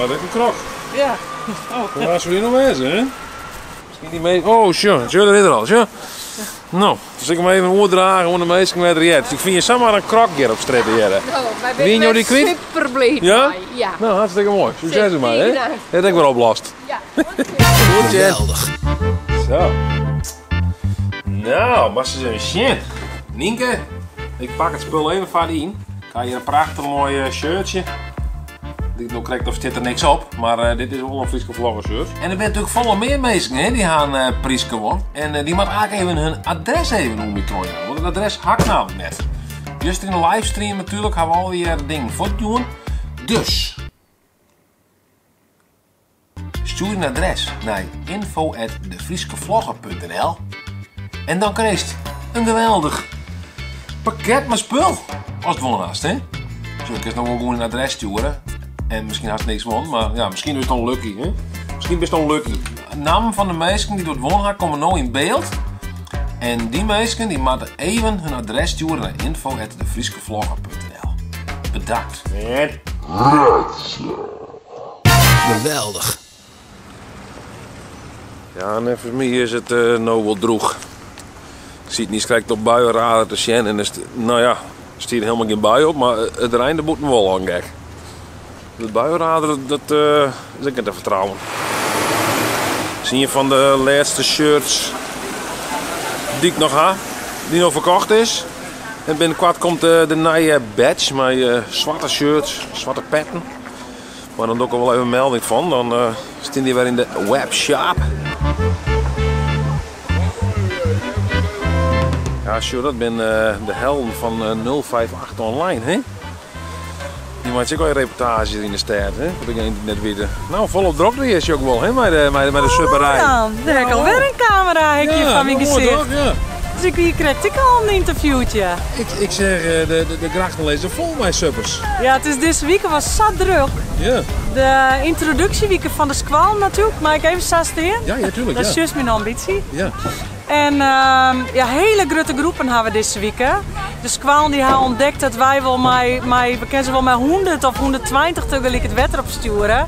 dat is een krok. Ja. Hoe was we hier nog wezen, hè? Misschien niet mee. Oh, sure. Zie je er al, sure? Nou, dus ik hem even oordragen onder de meesten met de jet. Ik vind je zomaar een krok hier op straat hier. Nou, wij Wie zijn die kwijt? super blij. Ja? Ja. Nou, hartstikke mooi. Succes ermee, hè? Dat heb ik weer oplast. Ja. Goed, Jet. Geweldig. Zo. Nou, was ze zo shit. Nienke, ik pak het spul even voor je in. Ik ga hier een prachtig mooi shirtje. Nu krijg ik nog er niks op, maar dit is wel een Frieske Vlogger shirt. En er zijn natuurlijk volle meer mensen hè, die gaan prijs gewonnen. En die moet eigenlijk even hun adres even omgetrooien. Want het adres hakt namelijk net. Just in de livestream natuurlijk gaan we alweer dingen voor doen. Dus stuur een adres naar info@defrieskevlogger.nl en dan krijg je een geweldig pakket met spul. Als het wel naast, hè? Zo, ik kan nog wel gewoon een adres sturen. En misschien had het niks won, maar ja, misschien is het dan lucky, hè? Misschien is het dan lucky. De namen van de mensen die door het wonen gaan komen nou in beeld. En die mensen die moeten even hun adres sturen naar info@defrieskevlogger.nl. Bedankt. Geweldig. Ja, en voor mij is het nou wel droeg. Ik zie het niet krijgt op buienradar te zien en nou ja, er staat helemaal geen bui op, maar het einde moet me wel aan gek. Het buienradar, dat is ik niet te vertrouwen. Zie je van de laatste shirts die ik nog heb, die nog verkocht is. En binnenkort komt de nieuwe badge met zwarte shirts, zwarte petten. Maar dan doe ik er wel even een melding van, dan staan die weer in de webshop. Ja, sure, dat ben de helm van 058 online, hè? Die maakt ook al een reportage in de stad, hè? Dat ik net weten. Nou, volop druk is je ook wel, hè? Met de supperij. Ja, daar heb ik alweer een camera van mijn gezicht. Toch, ja. Dus hier kreeg ik al een interviewtje. Ik zeg, de grachten lezen vol met suppers. Ja, het is deze week was zat druk. Ja. De introductieweken van de squal natuurlijk, maar ik even sasteen. Ja, tuurlijk. Dat is Ja. juist mijn ambitie. Ja. En ja, hele grote groepen hebben we deze week. De squal die hebben ontdekt dat wij wel we kennen ze wel met 100 of 120 tegelijk het wetter opsturen.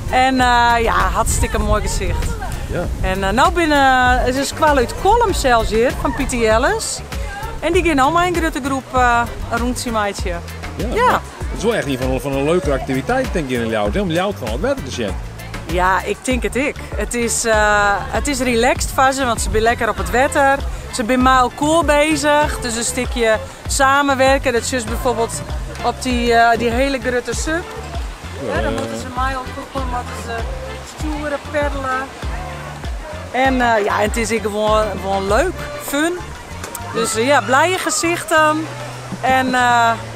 En ja, hartstikke mooi gezicht. Ja. En nou is een squal uit Kolm zelfs hier, van Pieter Jelles. En die gaan allemaal in een grote groep rond zijn maatje. Ja. Het is wel echt niet van een leuke activiteit, denk ik, in Ljout. Om Ljout van het wetter te zien. Ja, ik denk het ik. Het is relaxed van ze, want ze zijn lekker op het wetter. Ze zijn met elkaar bezig, dus een stukje samenwerken. Dat is dus bijvoorbeeld op die hele grote sub. Ja, dan moeten ze mij opkomen, moeten ze sturen, peddelen. En ja, het is gewoon leuk, fun. Dus ja, blije gezichten. En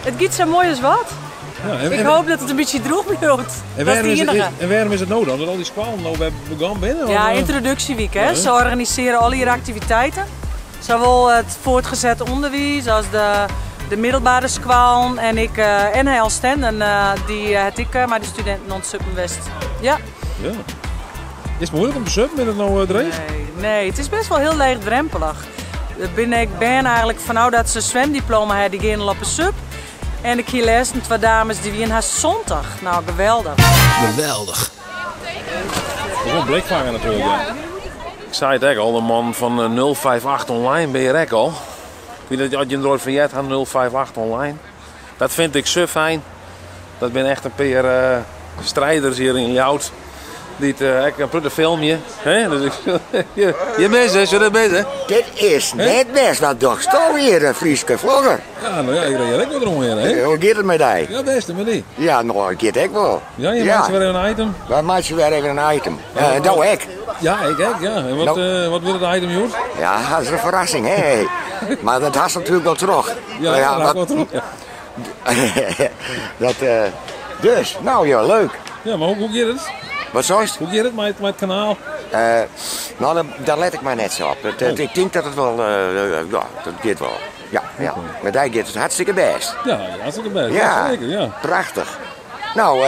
het gaat zo mooi als wat. Ja, Ik hoop dat het een beetje droog blijft. En waarom is het nodig? Omdat al die squalen nou begonnen binnen? Ja, introductieweek. Hè? Ze organiseren al hier activiteiten. Zowel het voortgezet onderwijs als de middelbare squalen. En ik en hij als stand. Die het ik maar de studenten non-suppen West. Ja. Ja. Is het moeilijk om te suppen met het nou dreef? Nee, het is best wel heel laagdrempelig. Ik ben eigenlijk vanaf dat ze zwemdiploma hebben, die gaan op een sub. En ik hier lezen twee dames die weer haast zondag. Nou, geweldig. Geweldig. Dat is wel een blikvanger natuurlijk. Ja. Ik zei het ook al, de man van 058 online ben je ook al. Ik weet dat je hem eruit van jet aan 058 online. Dat vind ik zo fijn. Dat ben echt een paar strijders hier in Ljout. Ik heb een filmpje. Dus je bent hè, je bent hè? Dit is net best wat toch stil hier, een Frieske Vlogger. Ja, nou ja, ik reed er ook wat omheen, hè? Hoe gaat het met die? Ja, beste, maar die. Ja, nou, ik gaat ook wel. Ja, je maakt weer even een item. Wij maken weer even een item. En dat ik. Ja, ik ook, ja. En wat wil het item, Joert? Ja, dat is een verrassing, hè? Maar dat had ze natuurlijk wel terug. Ja, dat wel terug. Dus, nou ja, leuk. Ja, maar hoe gaat het? Wat zo is het? Hoe gaat het met het kanaal? Nou, daar let ik maar net zo op. Ik denk dat het wel, ja, dat gaat wel. Ja. Met die gaat het hartstikke best. Ja, hartstikke best. Ja, zeker, ja. Prachtig. Nou,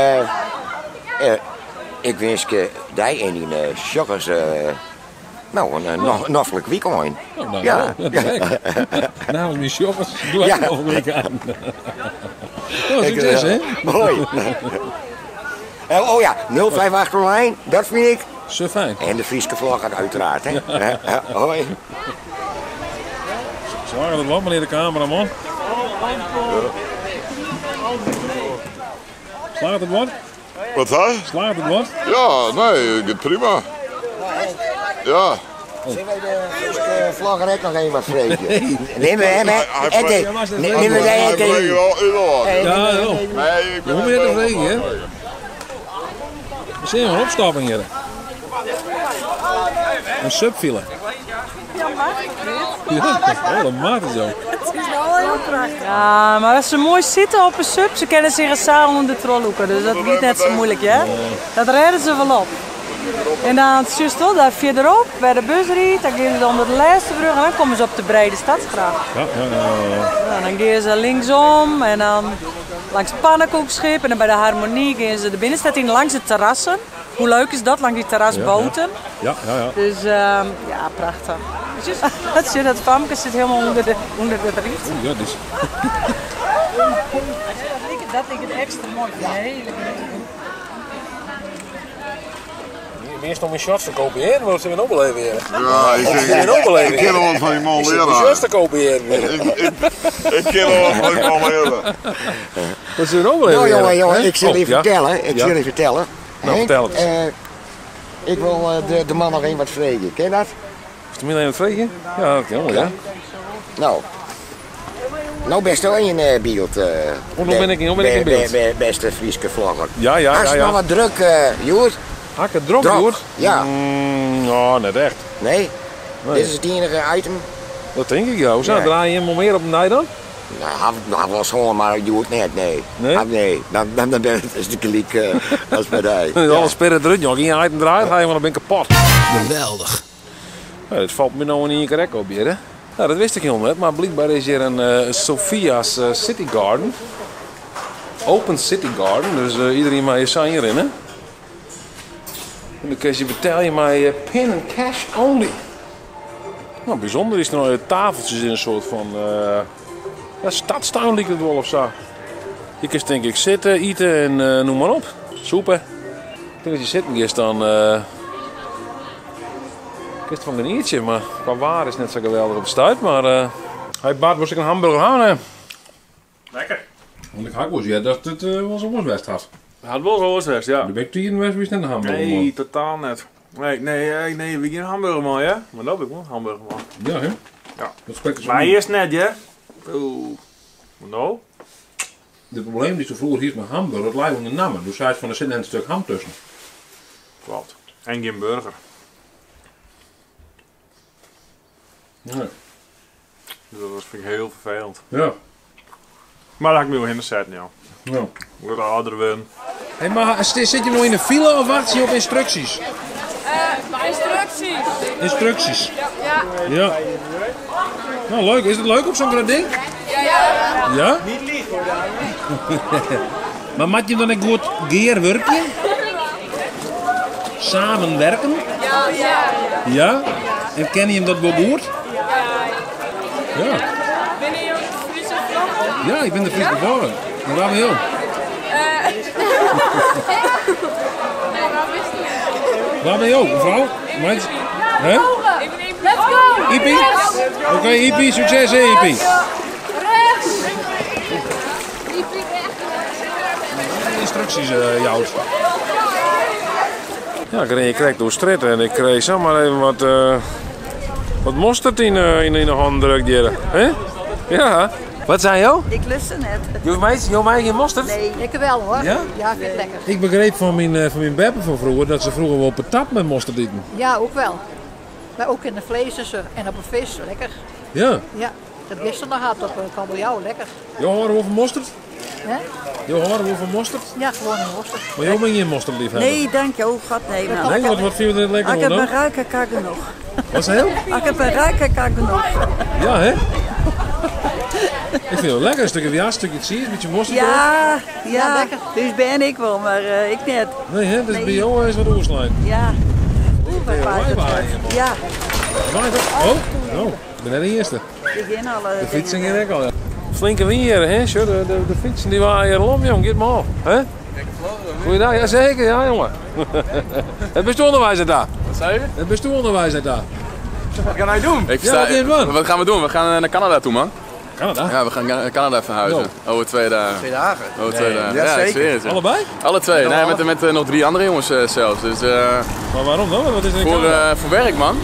ik wens je die en die sjoggers, nou, een noffelijk weekend. Nou, ja. Zeker. Namens mijn shoppers, doe ik nog een week aan. Nou, succes, hè? Mooi. Oh ja, 058 online, dat vind ik. Zo fijn. En de Friese vlogger uiteraard, hè. Hoi. Zwaar het wat, meneer de cameraman. Slaat het wat? Wat hij? Slaat het wat? Ja, nee, gaat prima. Ja. Zullen wij de Friese vlogger ook nog even wat vreten? Neem hem, hè. Neem hem, Hij brengt wel in Ja, wel. Nee, ik ben Hoe moet je dat vregen, hè? We zien een opstapping hier. Een subfile. Ja, oh, dat maakt het zo. Ja, maar als ze mooi zitten op een sub, ze kennen zich samen onder de trolhoeken. Dus dat is net zo moeilijk, hè? Dat redden ze wel op. En dan juist al, daar verderop, bij de busrit, dan gaan ze onder de laatste brug en dan komen ze op de brede stadsgracht. Ja. Nou, dan gaan ze linksom en dan langs het pannenkoekschip en dan bij de Harmonie gaan ze de binnenstad in langs de terrassen. Hoe leuk is dat, langs die terrasboten? Ja. Dus ja, prachtig. Dat famke zit helemaal onder de riet. Oeh, ja, dus. Dat ligt het extra mooi. Eerst om mijn shots te kopiëren, maar ze willen opbeleven hier. Ja, ik ken al wat van die man leren. Shots te kopiëren. Ik ken al wat van die man leren. Wat ze willen opbeleven. Nou jongen, ik zal je vertellen. Nou, Henk, vertel eens. ik wil de man nog even wat vregen. Ken je dat? Is de midden aan het vregen? Ja, dat kan wel, ja. Nou best wel in beeld. Hoe ben ik in beeld? Beste Friese vlogger. Ja. Als je nog wat druk, Joert? Hakken drop, Drop, hoor? ja. Nou, net echt. Nee? Dit is het enige item. Dat denk ik, ja. Hoe zou Ja. draai je hem meer op de nij dan? Nou, was gewoon maar Joert net, nee. Nee? Nee, dan ben het een stukje liek als bij die. Alles sperren eruit, joh. Als je een item draait, ga je, maar dan ben ik kapot. Geweldig. Ja, dit valt me nou in één keer op hier, hè. Nou, dat wist ik helemaal niet, maar blijkbaar is hier een Sophia's City Garden. Open City Garden, dus iedereen mag je zijn hierin, hè. En dan kun je betalen met pin and cash only. Nou, bijzonder is er nog tafeltjes in een soort van stadstuin lijkt het wel of zo. Je kunt denk ik zitten, eten en noem maar op. Soepen. Ik denk dat je zitten is dan kist van een iertje, maar qua waar is net zo geweldig op de stuit. Maar hij Bart, moest ik een hamburger halen? Lekker. Want ik had wel gezegd dat het wel zo'n worstwest had. Had wel zo'n worstwest, ja. De bek hier in West is net een hamburger. Nee, totaal net. Nee, we gaan een hamburger man, ja? Maar dat heb ik wel, een hamburger man. Ja, hè? Ja. Dat spek is Maar eerst net, ja? Oeh. Nou? Het probleem is, vroeger hier met hamburger, dat lijkt onder namen. Dus hij is van er zit net een stuk ham tussen. Klopt. En geen burger. Nee. Dus dat vind ik heel vervelend. Ja. Maar dat had ik me wel in de zetten, ja. Ja. Hoe ouder ben. Hey, maar zit je nou in de file of wacht je op instructies? Instructies. Instructies? Ja. Ja. Nou, leuk. Is het leuk op zo'n groot ding? Ja. Ja? Niet lief hoor, maar moet je dan een goed geerwerken? Samenwerken? Ja. Ja? En ken je hem dat wel goed? Ja. Ben je ook Friese vlogger? Ja, ik ben de Friese geboren. En waar ben je ook? Nee, waar wist je? Waar ben je ook, mevrouw? Hè? Ik ben even. Let's go! Iepie? Oké, Iepie, succes hè, Iepie. Rechts! Iepie rechts. Instructies, Jout. Ja, ik kreeg door straat en ik kreeg zomaar even wat mosterd in de hand drukt hier. Hè? Ja. Wat zei je? Ik lust het net. Je mij geen mosterd? Nee, ik wel hoor. Ja? Ja, vind ik lekker. Ik begreep van mijn beppen van vroeger dat ze vroeger wel patat met mosterd eten. Ja, ook wel. Maar ook in de vlees en op een vis, lekker. Ja. Ja, dat gisteren nog had op kabeljauw, lekker. Je horen over mosterd? Hè? Je horen over mosterd? Ja, gewoon een mosterd. Maar jij bent geen mosterd liefhebber? Nee, dank je. Oh god, nee. Man. Nee, wat vind je er lekker Ik heb dan? een ruiker kan genoeg. Wat is heel? Ik heb een ruiker kan genoeg. Ja, hè? Ik vind het wel lekker. Een stukje ja, een stukje cheese, een beetje mosterd. Ja, lekker. Dus ben ik wel, maar ik net. Nee, hè? Dus bij jou is wat oerslijn. Ja. Oeh, wat vaart het uit. Ja. Oh, ik ben net de eerste. Begin alle De fietsen ging ik al, ja. Flinke weer, hè? Zo, de fietsen die waren hier om, jong. Get maar op, hè? Goeiedag, ja zeker, ja jongen. Het bestuuronderwijs daar. Wat zei je? Het bestuuronderwijs daar. Wat gaan wij doen? Wat gaan we doen? We gaan naar Canada toe, man. Canada? Ja, we gaan naar Canada verhuizen. Over 2 dagen. 2 dagen? Over 2 dagen. Ja, zeker. Ik zweer het je. Allebei? Alle 2. Nee, met nog 3 andere jongens zelfs. Dus, maar waarom dan? Wat is er in voor werk, man.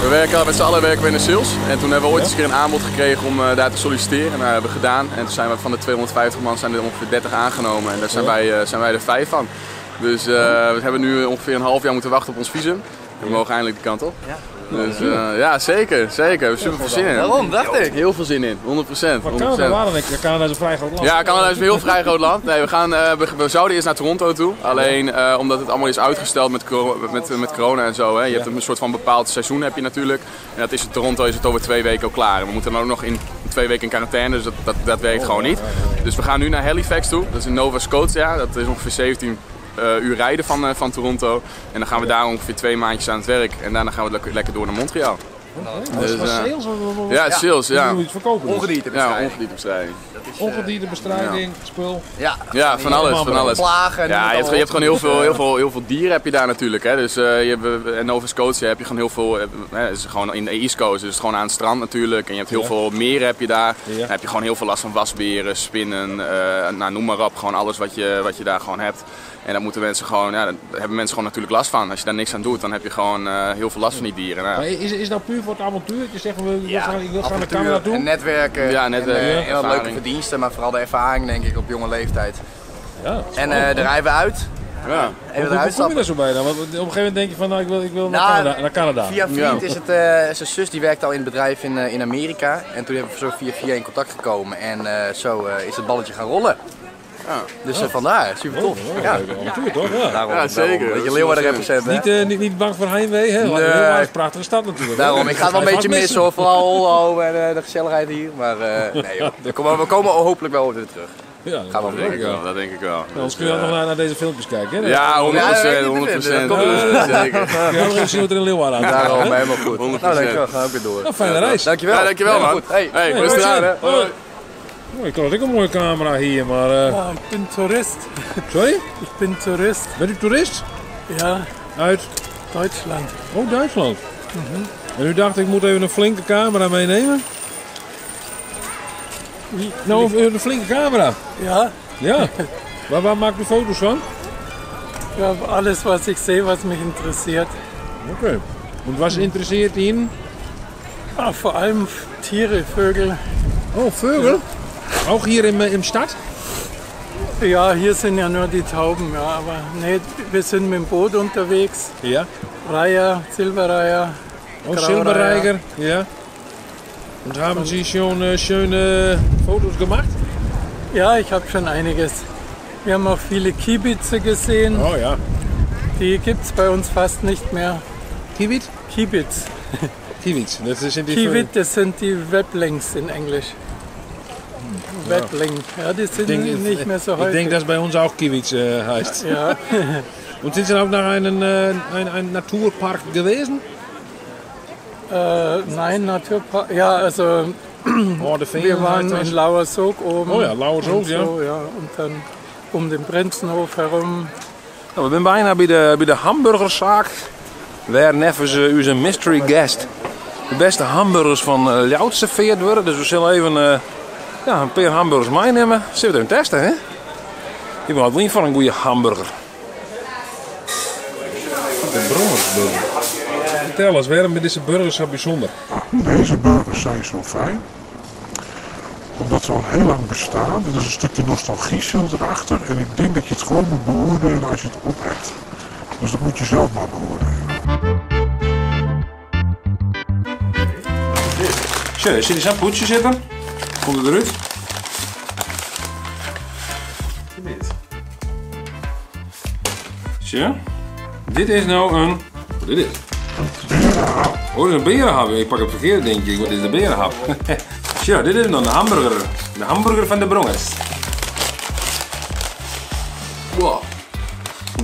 We werken met z'n allen in de sales. En toen hebben we ooit eens een keer een aanbod gekregen om daar te solliciteren. En dat hebben we gedaan. En toen zijn we van de 250 man zijn er ongeveer 30 aangenomen. En daar zijn wij er 5 van. Dus we hebben nu ongeveer een half jaar moeten wachten op ons visum. We mogen eindelijk die kant op. Ja. Dus ja, zeker. We hebben super veel zin in. Daarom, dacht ik. Heel veel zin in, 100%. Maar Canada, waarom denk je? Canada is een vrij groot land. Ja, Canada is een heel vrij groot land. Nee, we zouden eerst naar Toronto toe. Alleen omdat het allemaal is uitgesteld met corona en zo. Hè. Je hebt een soort van bepaald seizoen heb je natuurlijk. En dat is in Toronto is het over 2 weken al klaar. En we moeten dan ook nog in 2 weken in quarantaine, dus dat werkt gewoon niet. Dus we gaan nu naar Halifax toe. Dat is in Nova Scotia. Dat is ongeveer 17 uur rijden van Toronto. En dan gaan we daar ongeveer 2 maandjes aan het werk. En daarna gaan we lekker door naar Montreal. Dus, sales? Ja, sales, ja. Je moet iets verkopen. Ongediertebestrijding. Ja, ongediertebestrijding. Ongediertebestrijding, spul. Ja, van alles. Plagen. Ja, je hebt gewoon heel veel dieren heb je daar natuurlijk. Hè. Dus in Nova Scotia heb je gewoon heel veel. Het is gewoon in de East Coast, dus het is gewoon aan het strand natuurlijk. En je hebt heel veel meren heb je daar. Dan heb je gewoon heel veel last van wasberen, spinnen, noem maar op. Gewoon alles wat je daar gewoon hebt. En daar moeten mensen gewoon, daar hebben mensen gewoon natuurlijk last van. Als je daar niks aan doet, dan heb je gewoon heel veel last van die dieren. Nou. Maar is nou puur voor het avontuur? Dat je zegt, ik wil gaan naar Canada toe? En netwerken. Ja, netwerken. En wat leuke verdiensten, maar vooral de ervaring denk ik op jonge leeftijd. Ja, en daar rijden we uit. Ja. Hoe kom je daar zo bij dan? Want op een gegeven moment denk je van, nou, ik wil naar Canada. Via een vriend is het, zijn zus die werkt al in het bedrijf in Amerika. En toen hebben we zo via in contact gekomen en zo is het balletje gaan rollen. Ja. Dus vandaar, super tof. Natuurlijk toch? Ja, zeker. Een beetje Leeuwarden represent. Niet bang voor heimwee, hè? Nee. Leeuwarden is een prachtige stad natuurlijk. Daarom, ik ga het wel een beetje missen hoor. Vooral Hollo en de gezelligheid hier. Maar nee joh, we komen hopelijk wel weer terug. Ja, dat denk ik wel. Anders kun je nog naar deze filmpjes kijken, hè? Ja, 100%. Zeker. Kun je ook even zien wat er in Leeuwarden aan Daarom, helemaal goed. 100%. Nou, dankjewel. Gaan we ook weer door. Nou, fijne reis. Dankjewel. Ja, dankjewel man. Hey, rustig aan hè. Ik had ook een mooie camera hier, maar... Ja, ik ben toerist. Sorry? Ik ben toerist. Bent u toerist? Ja. Uit? Duitsland. Oh, Duitsland. En u dacht, ik moet even een flinke camera meenemen? Nou, een flinke camera? Ja. Ja. Waar maakt u foto's van? Ja, alles wat ik zie, wat mich interessiert. Oké. Und was interessiert Ihnen? Ja, vor allem Tiere, Vögel. Oh, Vögel? Auch hier im Stadt? Ja, hier sind ja nur die Tauben, ja, aber nee, wir sind mit dem Boot unterwegs. Ja. Reiher, Silberreiher. Oh, Silberreiger, ja. Und haben Sie schon schöne Fotos gemacht? Ja, ich habe schon einiges. Wir haben auch viele Kiebitze gesehen. Oh ja. Die gibt es bei uns fast nicht mehr. Kiebitz? Kiebitz. Kiebitz, das sind die Kiewit, das sind die Weblings in Englisch. Webling, ja, die sind nicht mehr so häufig. Ich denke, dass bei uns auch Kiewitz heißt. Ja. Und sind Sie auch nach einem Naturpark gewesen? Nein, Naturpark, ja, also wir waren in Lauwersoog oben. Oh ja, Lauwersoog, so, ja. Und dann um den Prinzenhof herum. Nou, we zijn bijna bij de hamburgerzaak. Waar nevens onze mystery guest de beste hamburgers van Ljout serveerd worden. Dus we zullen even een paar hamburgers meenemen. Zullen we het even testen, hè? Ik ben wel voor een goede hamburger. De Brommersburger. Vertel eens, waarom is deze burgers zo bijzonder? Deze burgers zijn zo fijn. Omdat ze al heel lang bestaan. Er is een stukje nostalgie zit erachter. En ik denk dat je het gewoon moet beoordelen als je het op hebt. Dus dat moet je zelf maar beoordelen. Zo, zit eens aan het poetsje zitten. Komt het eruit? Zo. Dit is nou een... Wat is dit? Oh, dit is een berenhap. Ik pak het verkeerd, denk ik. Wat is de berenhap? Zo, dit is dan de hamburger. De hamburger van de Brongers. Wow.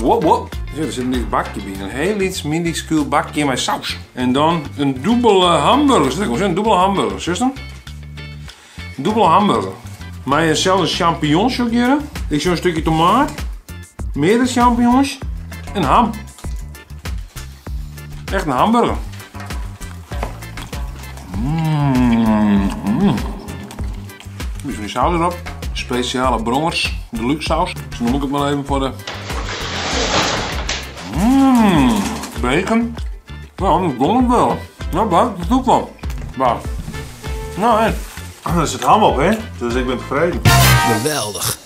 Wow. Zo, er zit een bakje bij. Een heel iets minuscuul bakje met saus. En dan een dubbele hamburger. Dat is een dubbele hamburger, zuster. Een dubbele hamburger. Maar zelfs champignons ook hier. Ik zo'n stukje tomaat. Meerdere champignons en ham. Echt een hamburger. Beetje van die saus erop. Speciale Brongers deluxe saus. Dus noem ik het maar even voor de... Bacon. Ja, dat komt wel. Ja, dat doet wel. Maar. Nou, hè. Er zit ham op, hè? Dus ik ben tevreden. Geweldig.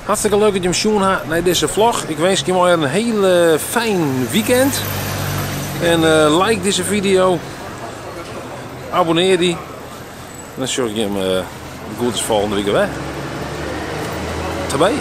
Hartstikke leuk dat je hem zien hebt naar deze vlog. Ik wens je maar een heel fijn weekend. En like deze video. Abonneer die. Dan zorg je hem goed als volgende week weer. Tabij.